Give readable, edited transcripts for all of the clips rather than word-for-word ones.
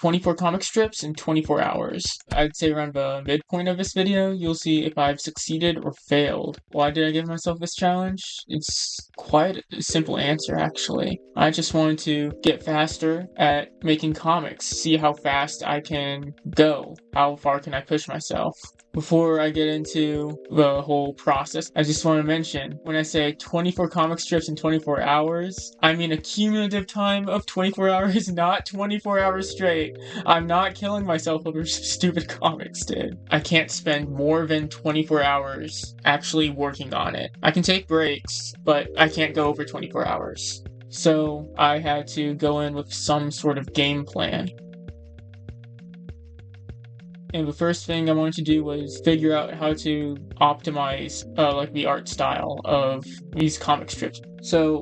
24 comic strips in 24 hours. I'd say around the midpoint of this video, you'll see if I've succeeded or failed. Why did I give myself this challenge? It's quite a simple answer, actually. I just wanted to get faster at making comics, see how fast I can go, how far can I push myself. Before I get into the whole process, I just want to mention, when I say 24 comic strips in 24 hours, I mean a cumulative time of 24 hours, not 24 hours straight. I'm not killing myself over stupid comics, dude. I can't spend more than 24 hours actually working on it. I can take breaks, but I can't go over 24 hours. So I had to go in with some sort of game plan. And the first thing I wanted to do was figure out how to optimize like the art style of these comic strips. So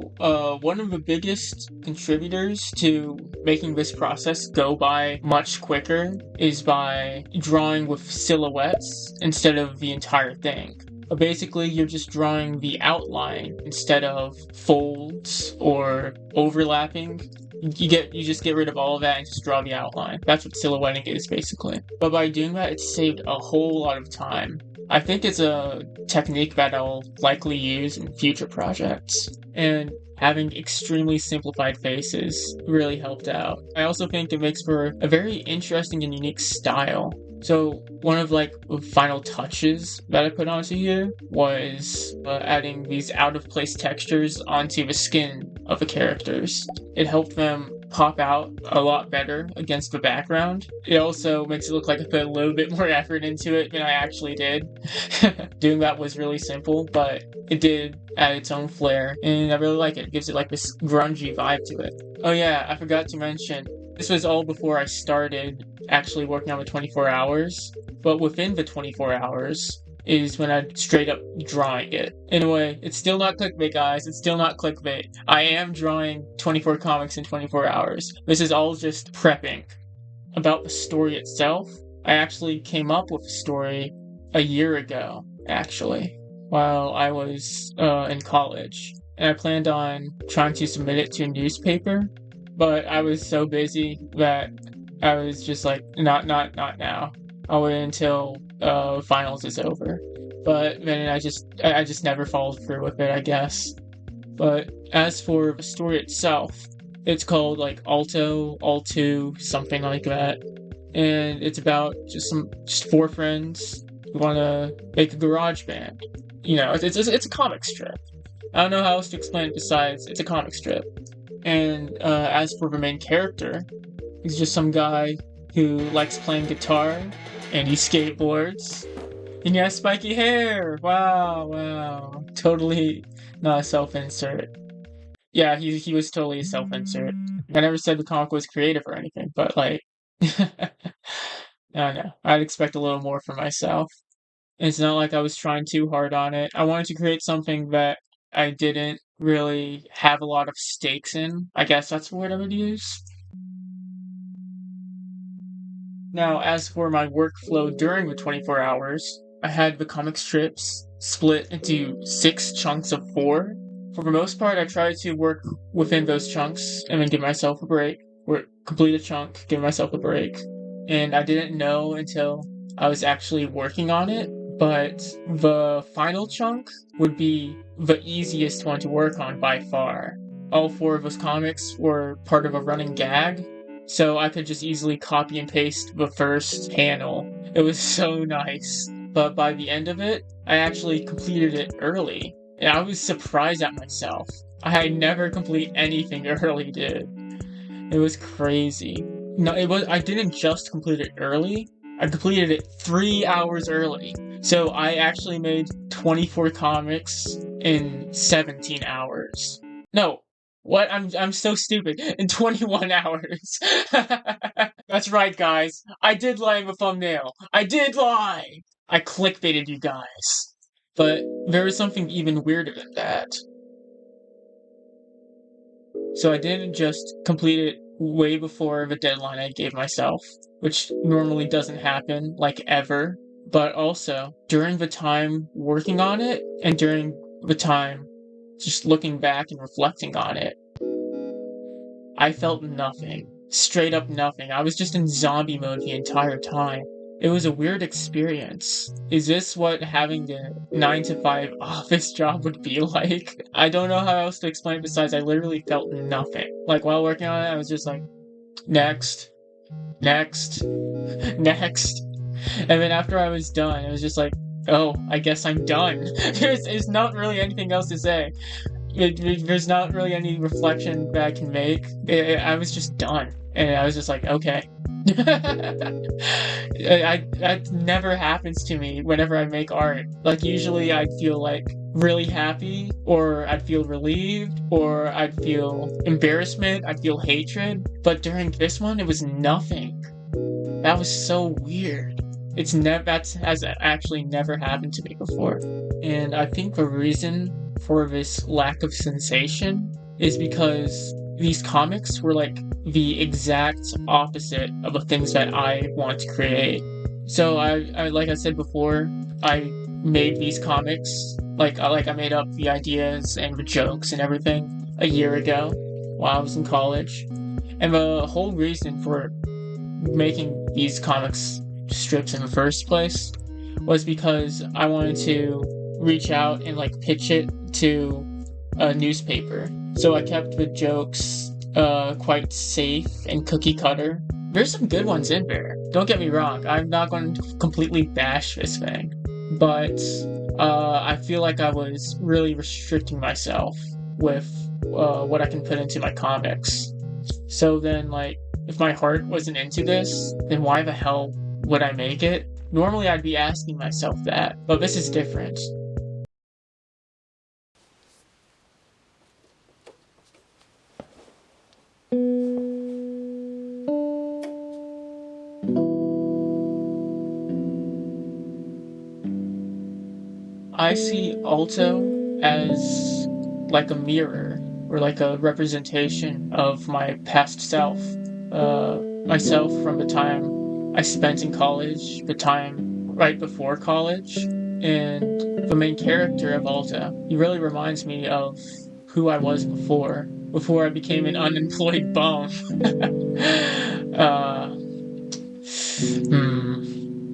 one of the biggest contributors to making this process go by much quicker is by drawing with silhouettes instead of the entire thing. Basically, you're just drawing the outline instead of folds or overlapping. You just get rid of all of that and just draw the outline. That's what silhouetting is, basically. But by doing that, it's saved a whole lot of time. I think it's a technique that I'll likely use in future projects. And having extremely simplified faces really helped out. I also think it makes for a very interesting and unique style. So one of the final touches that I put onto here was adding these out-of-place textures onto the skin of the characters. It helped them pop out a lot better against the background. It also makes it look like I put a little bit more effort into it than I actually did. Doing that was really simple, but it did add its own flair, and I really like it. It gives it like this grungy vibe to it. Oh yeah, I forgot to mention, this was all before I started actually working on the 24 hours, but within the 24 hours is when I straight up drawing it. Anyway, it's still not clickbait, guys. It's still not clickbait. I am drawing 24 comics in 24 hours. This is all just prepping. About the story itself, I actually came up with a story a year ago, actually, while I was in college. And I planned on trying to submit it to a newspaper, but I was so busy that I was just like, not now. I'll wait until finals is over. But then I just never followed through with it, I guess. But as for the story itself, it's called like Alto, something like that. And it's about just four friends who want to make a garage band. You know, it's a comic strip. I don't know how else to explain it besides it's a comic strip. And as for the main character, he's just some guy who likes playing guitar, and he skateboards, and he has spiky hair. Wow. Totally not a self-insert. Yeah, he was totally a self-insert. I never said the comic was creative or anything, but like, I don't know. I'd expect a little more from myself. It's not like I was trying too hard on it. I wanted to create something that I didn't really have a lot of stakes in. I guess that's the word I would use. Now, as for my workflow during the 24 hours, I had the comic strips split into 6 chunks of 4. For the most part, I tried to work within those chunks and then give myself a break. Complete a chunk, give myself a break. And I didn't know until I was actually working on it, but the final chunk would be the easiest one to work on by far. All 4 of those comics were part of a running gag, so I could just easily copy and paste the first panel. It was so nice. But by the end of it, I actually completed it early, and I was surprised at myself. I never complete anything early, dude. It was crazy. No, I didn't just complete it early, I completed it 3 hours early. So I actually made 24 comics in 17 hours. No, what? I'm so stupid. In 21 hours. That's right, guys. I did lie in the thumbnail. I did lie! I clickbaited you guys. But there is something even weirder than that. So I didn't just complete it way before the deadline I gave myself, which normally doesn't happen, like ever, but also during the time working on it and during the time just looking back and reflecting on it, I felt nothing. straight up nothing. I was just in zombie mode the entire time. It was a weird experience. Is this what having a 9 to 5 office job would be like? I don't know how else to explain it besides I literally felt nothing. Like while working on it, I was just like, next, next, next. And then after I was done, it was just like, oh, I guess I'm done. There's not really anything else to say. There's not really any reflection that I can make. I was just done, and I was just like, okay. That never happens to me whenever I make art. Like usually I'd feel like really happy, or I'd feel relieved, or I'd feel embarrassment, I'd feel hatred. But during this one, it was nothing. That was so weird. That has actually never happened to me before. And I think the reason for this lack of sensation is because these comics were like the exact opposite of the things that I want to create. So I like I said before, I made these comics like I made up the ideas and the jokes and everything a year ago while I was in college. And the whole reason for making these comics strips in the first place was because I wanted to reach out and like pitch it to a newspaper. So I kept the jokes quite safe and cookie cutter. There's some good ones in there. Don't get me wrong. I'm not going to completely bash this thing, but I feel like I was really restricting myself with what I can put into my comics. So then, like, if my heart wasn't into this, then why the hell would I make it? Normally, I'd be asking myself that, but this is different. I see Alto as like a mirror or like a representation of my past self. Myself from the time I spent in college, the time right before college, and the main character of Alta. He really reminds me of who I was before I became an unemployed bum. uh,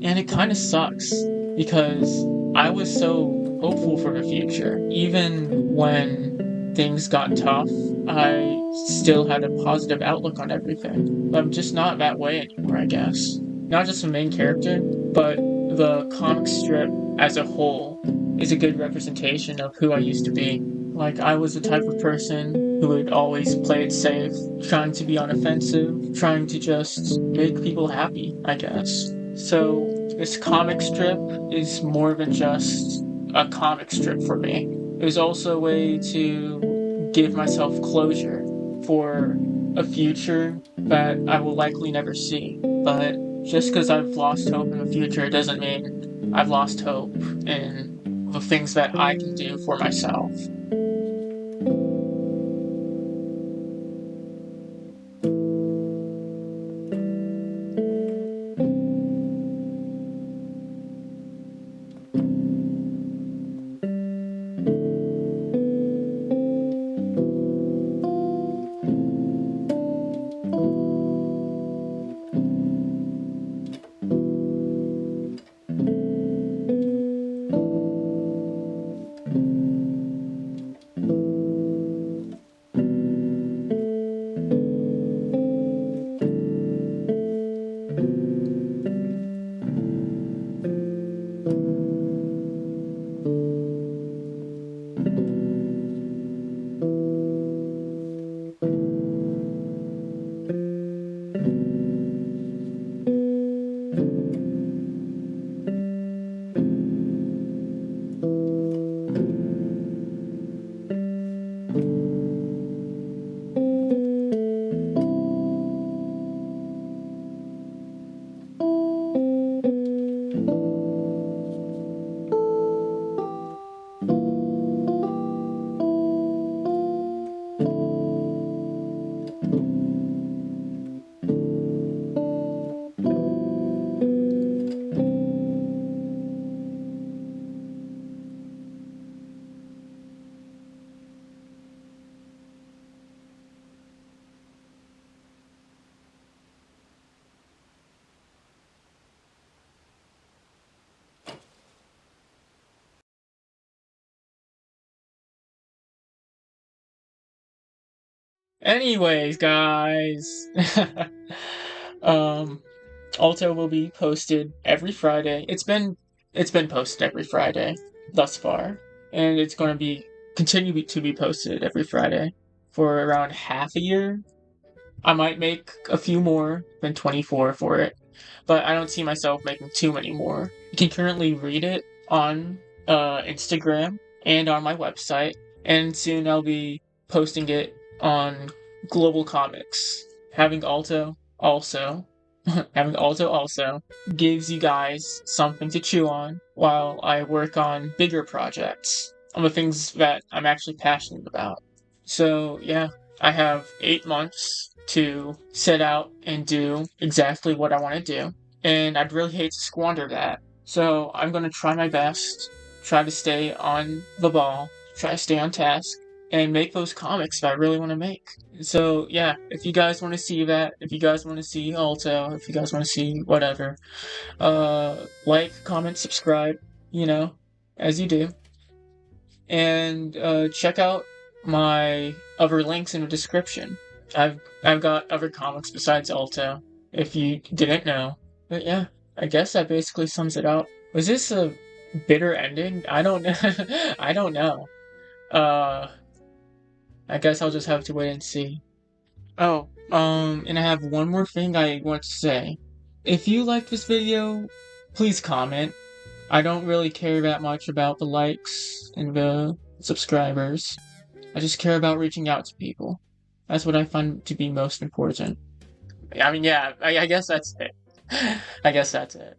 and it kind of sucks because I was so hopeful for the future. Even when things got tough, I still had a positive outlook on everything. But I'm just not that way anymore, I guess. Not just the main character, but the comic strip as a whole is a good representation of who I used to be. Like, I was the type of person who would always play it safe, trying to be on offensive, trying to just make people happy, I guess. So, this comic strip is more than just a comic strip for me. It was also a way to give myself closure for a future that I will likely never see. But just because I've lost hope in the future doesn't mean I've lost hope in the things that I can do for myself. Anyways, guys, um, Alto will be posted every Friday. It's been posted every Friday thus far, and it's going to be continue to be posted every Friday for around half a year. I might make a few more than 24 for it, but I don't see myself making too many more. You can currently read it on Instagram and on my website, and soon I'll be posting it on Global Comics. Having Alto also, having Alto also gives you guys something to chew on while I work on bigger projects, on the things that I'm actually passionate about. So yeah, I have 8 months to set out and do exactly what I want to do, and I'd really hate to squander that. So I'm going to try my best, try to stay on the ball, try to stay on task, and make those comics that I really want to make. So yeah, if you guys want to see that, if you guys want to see Alto, if you guys want to see whatever, like, comment, subscribe, you know, as you do, and check out my other links in the description. I've got other comics besides Alto, if you didn't know. But yeah, I guess that basically sums it up. Was this a bitter ending? I don't know. I don't know. Uh, I guess I'll just have to wait and see. Oh, and I have one more thing I want to say. If you like this video, please comment. I don't really care that much about the likes and the subscribers. I just care about reaching out to people. That's what I find to be most important. I mean, yeah, I guess that's it. I guess that's it.